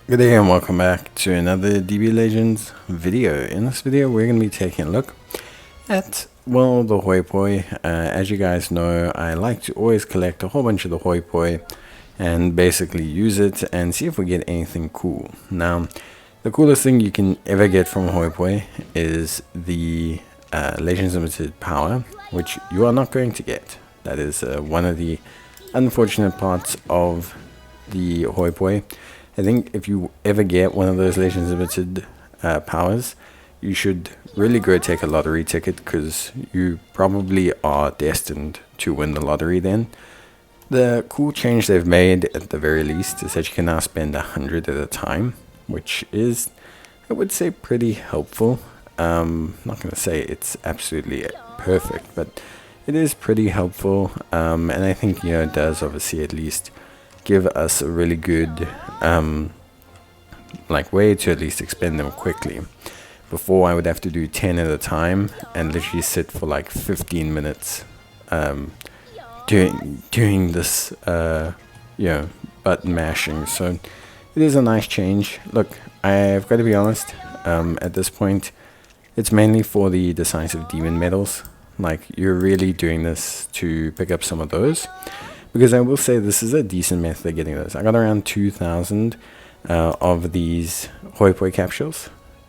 Good day and welcome back to another DB Legends video. In this video we're going to be taking a look at, well, the Hoi-Poi. As you guys know, I like to always collect a whole bunch of the Hoi-Poi and basically use it and see if we get anything cool. Now, the coolest thing you can ever get from Hoi-Poi is the Legends Limited power, which you are not going to get. That is one of the unfortunate parts of the Hoi-Poi. I think if you ever get one of those Legends Limited powers, you should really go take a lottery ticket, because you probably are destined to win the lottery then. The cool change they've made at the very least is that you can now spend 100 at a time, which is, I would say, pretty helpful. Not going to say it's absolutely perfect, but it is pretty helpful, and I think, you know, it does obviously at least give us a really good way to at least expend them quickly. Before, I would have to do 10 at a time and literally sit for like 15 minutes doing this button mashing. So it is a nice change. Look, I've got to be honest, at this point it's mainly for the Decisive Demon medals. Like, you're really doing this to pick up some of those, because I will say this is a decent method of getting those. I got around 2,000 of these Hoi-Poi capsules,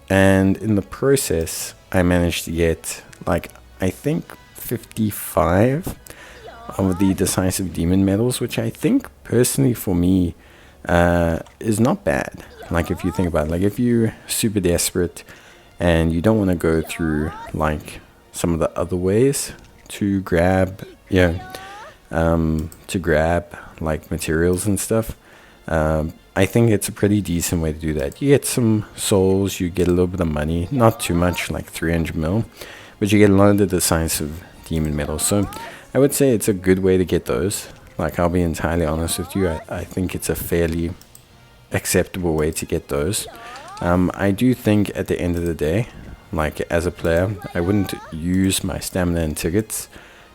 and in the process I managed to get, like, I think 55 of the Decisive Demon medals, which I think personally for me is not bad. Like, if you think about it, like, if you're super desperate and you don't want to go through like some of the other ways to grab like materials and stuff, I think it's a pretty decent way to do that. You get some souls, you get a little bit of money, not too much, like 300 mil, but you get a lot of the Decisive Demon medals. So I would say it's a good way to get those. Like, I'll be entirely honest with you, I think it's a fairly acceptable way to get those. I do think at the end of the day, like, as a player, I wouldn't use my stamina and tickets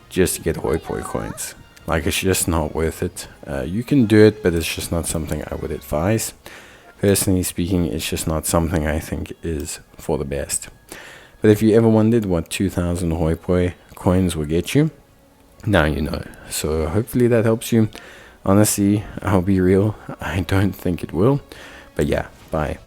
just to get Hoi-Poi coins. Like, it's just not worth it. You can do it, but it's just not something I would advise. Personally speaking, it's just not something I think is for the best. But if you ever wondered what 2,000 Hoi-Poi coins will get you, now you know. So hopefully that helps you. Honestly, I'll be real, I don't think it will. But yeah, bye.